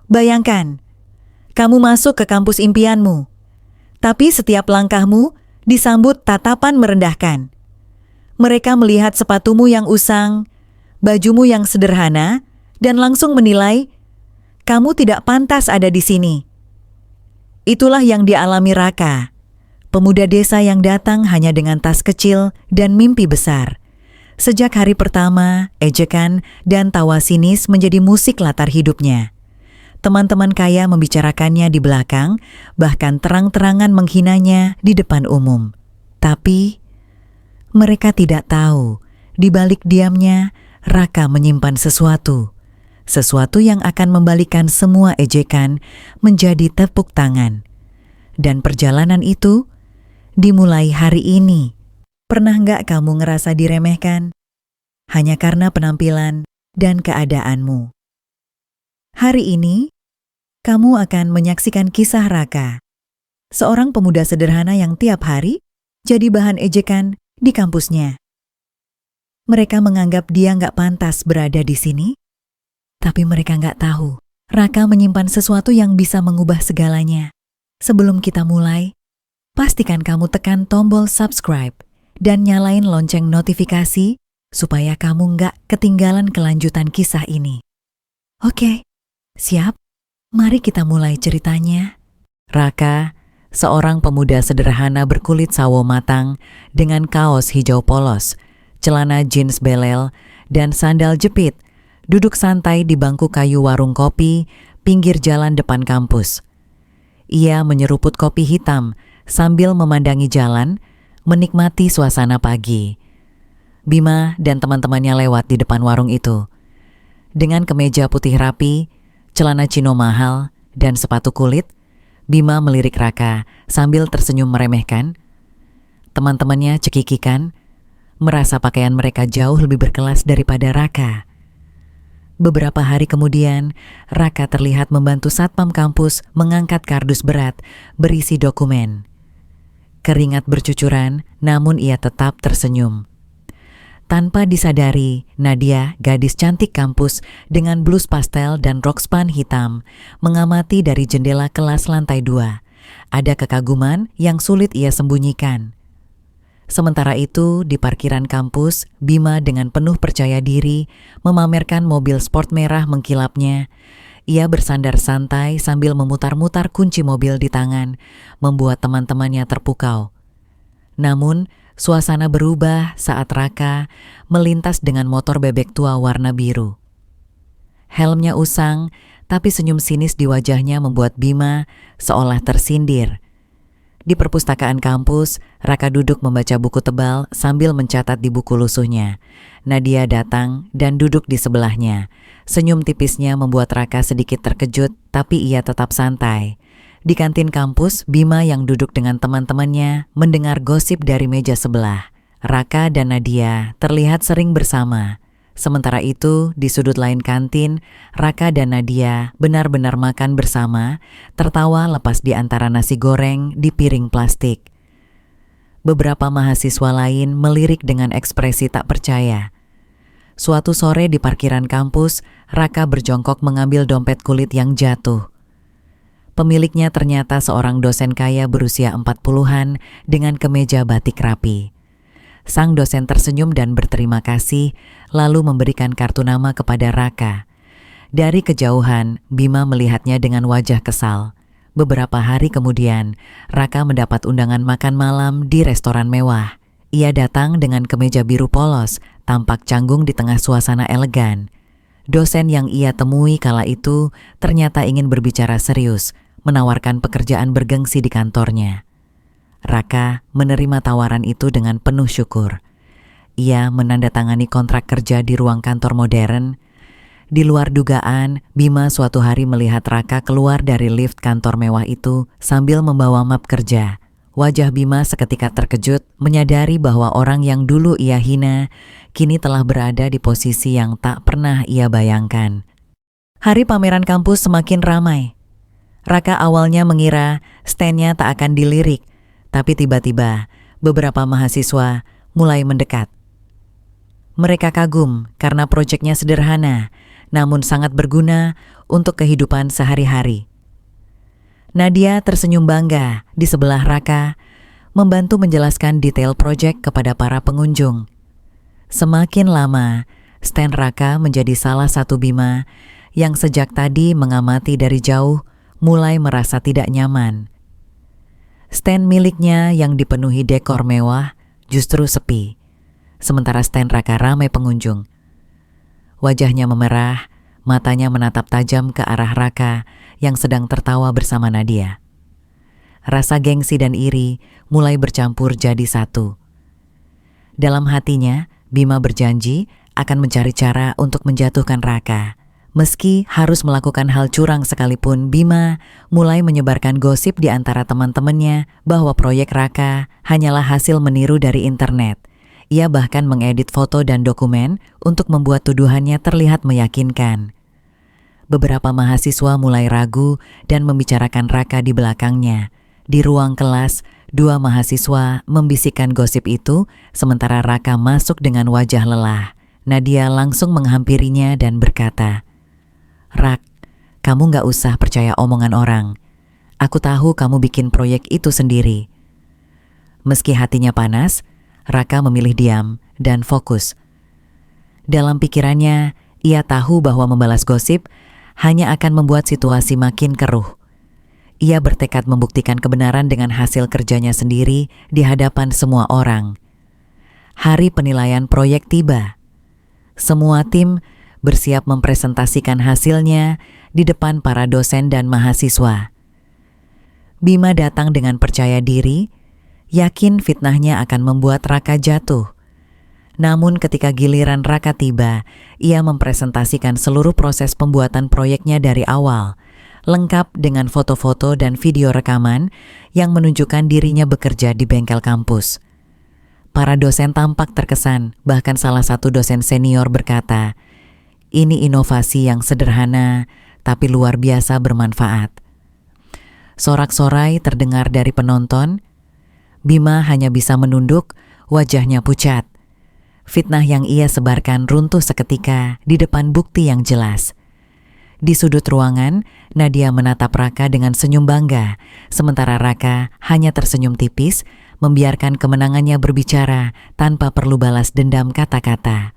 Bayangkan, kamu masuk ke kampus impianmu, tapi setiap langkahmu disambut tatapan merendahkan. Mereka melihat sepatumu yang usang, bajumu yang sederhana, dan langsung menilai kamu tidak pantas ada di sini. Itulah yang dialami Raka, pemuda desa yang datang hanya dengan tas kecil dan mimpi besar. Sejak hari pertama, ejekan dan tawa sinis menjadi musik latar hidupnya. Teman-teman kaya membicarakannya di belakang, bahkan terang-terangan menghinanya di depan umum. Tapi mereka tidak tahu, di balik diamnya, Raka menyimpan sesuatu. Sesuatu yang akan membalikan semua ejekan menjadi tepuk tangan. Dan perjalanan itu dimulai hari ini. Pernah nggak kamu ngerasa diremehkan? Hanya karena penampilan dan keadaanmu. Hari ini, kamu akan menyaksikan kisah Raka, seorang pemuda sederhana yang tiap hari jadi bahan ejekan di kampusnya. Mereka menganggap dia nggak pantas berada di sini, tapi mereka nggak tahu, Raka menyimpan sesuatu yang bisa mengubah segalanya. Sebelum kita mulai, pastikan kamu tekan tombol subscribe dan nyalain lonceng notifikasi supaya kamu nggak ketinggalan kelanjutan kisah ini. Oke, siap? Mari kita mulai ceritanya. Raka, seorang pemuda sederhana berkulit sawo matang dengan kaos hijau polos, celana jeans belel, dan sandal jepit, duduk santai di bangku kayu warung kopi pinggir jalan depan kampus. Ia menyeruput kopi hitam sambil memandangi jalan, menikmati suasana pagi. Bima dan teman-temannya lewat di depan warung itu. Dengan kemeja putih rapi, celana chino mahal, dan sepatu kulit, Bima melirik Raka sambil tersenyum meremehkan. Teman-temannya cekikikan, merasa pakaian mereka jauh lebih berkelas daripada Raka. Beberapa hari kemudian, Raka terlihat membantu satpam kampus mengangkat kardus berat berisi dokumen. Keringat bercucuran, namun ia tetap tersenyum. Tanpa disadari, Nadia, gadis cantik kampus dengan blus pastel dan rok span hitam, mengamati dari jendela kelas lantai 2. Ada kekaguman yang sulit ia sembunyikan. Sementara itu, di parkiran kampus, Bima dengan penuh percaya diri memamerkan mobil sport merah mengkilapnya. Ia bersandar santai sambil memutar-mutar kunci mobil di tangan, membuat teman-temannya terpukau. Namun, suasana berubah saat Raka melintas dengan motor bebek tua warna biru. Helmnya usang, tapi senyum sinis di wajahnya membuat Bima seolah tersindir. Di perpustakaan kampus, Raka duduk membaca buku tebal sambil mencatat di buku lusuhnya. Nadia datang dan duduk di sebelahnya. Senyum tipisnya membuat Raka sedikit terkejut, tapi ia tetap santai. Di kantin kampus, Bima yang duduk dengan teman-temannya mendengar gosip dari meja sebelah. Raka dan Nadia terlihat sering bersama. Sementara itu, di sudut lain kantin, Raka dan Nadia benar-benar makan bersama, tertawa lepas di antara nasi goreng di piring plastik. Beberapa mahasiswa lain melirik dengan ekspresi tak percaya. Suatu sore di parkiran kampus, Raka berjongkok mengambil dompet kulit yang jatuh. Pemiliknya ternyata seorang dosen kaya berusia 40-an dengan kemeja batik rapi. Sang dosen tersenyum dan berterima kasih, lalu memberikan kartu nama kepada Raka. Dari kejauhan, Bima melihatnya dengan wajah kesal. Beberapa hari kemudian, Raka mendapat undangan makan malam di restoran mewah. Ia datang dengan kemeja biru polos, tampak canggung di tengah suasana elegan. Dosen yang ia temui kala itu ternyata ingin berbicara serius, menawarkan pekerjaan bergengsi di kantornya. Raka menerima tawaran itu dengan penuh syukur. Ia menandatangani kontrak kerja di ruang kantor modern. Di luar dugaan, Bima suatu hari melihat Raka keluar dari lift kantor mewah itu sambil membawa map kerja. Wajah Bima seketika terkejut, menyadari bahwa orang yang dulu ia hina, kini telah berada di posisi yang tak pernah ia bayangkan. Hari pameran kampus semakin ramai. Raka awalnya mengira stand-nya tak akan dilirik, tapi tiba-tiba beberapa mahasiswa mulai mendekat. Mereka kagum karena proyeknya sederhana namun sangat berguna untuk kehidupan sehari-hari. Nadia tersenyum bangga di sebelah Raka, membantu menjelaskan detail proyek kepada para pengunjung. Semakin lama, stand Raka menjadi salah satu Bima yang sejak tadi mengamati dari jauh mulai merasa tidak nyaman. Stand miliknya yang dipenuhi dekor mewah justru sepi, sementara stand Raka ramai pengunjung. Wajahnya memerah, matanya menatap tajam ke arah Raka yang sedang tertawa bersama Nadia. Rasa gengsi dan iri mulai bercampur jadi satu. Dalam hatinya, Bima berjanji akan mencari cara untuk menjatuhkan Raka. Meski harus melakukan hal curang sekalipun, Bima mulai menyebarkan gosip di antara teman-temannya bahwa proyek Raka hanyalah hasil meniru dari internet. Ia bahkan mengedit foto dan dokumen untuk membuat tuduhannya terlihat meyakinkan. Beberapa mahasiswa mulai ragu dan membicarakan Raka di belakangnya. Di ruang kelas, 2 mahasiswa membisikkan gosip itu, sementara Raka masuk dengan wajah lelah. Nadia langsung menghampirinya dan berkata, "Rak, kamu gak usah percaya omongan orang. Aku tahu kamu bikin proyek itu sendiri." Meski hatinya panas, Raka memilih diam dan fokus. Dalam pikirannya, ia tahu bahwa membalas gosip hanya akan membuat situasi makin keruh. Ia bertekad membuktikan kebenaran dengan hasil kerjanya sendiri di hadapan semua orang. Hari penilaian proyek tiba. Semua tim bersiap mempresentasikan hasilnya di depan para dosen dan mahasiswa. Bima datang dengan percaya diri, yakin fitnahnya akan membuat Raka jatuh. Namun ketika giliran Raka tiba, ia mempresentasikan seluruh proses pembuatan proyeknya dari awal, lengkap dengan foto-foto dan video rekaman yang menunjukkan dirinya bekerja di bengkel kampus. Para dosen tampak terkesan, bahkan salah satu dosen senior berkata, "Ini inovasi yang sederhana, tapi luar biasa bermanfaat." Sorak-sorai terdengar dari penonton. Bima hanya bisa menunduk, wajahnya pucat. Fitnah yang ia sebarkan runtuh seketika di depan bukti yang jelas. Di sudut ruangan, Nadia menatap Raka dengan senyum bangga, sementara Raka hanya tersenyum tipis, membiarkan kemenangannya berbicara tanpa perlu balas dendam kata-kata.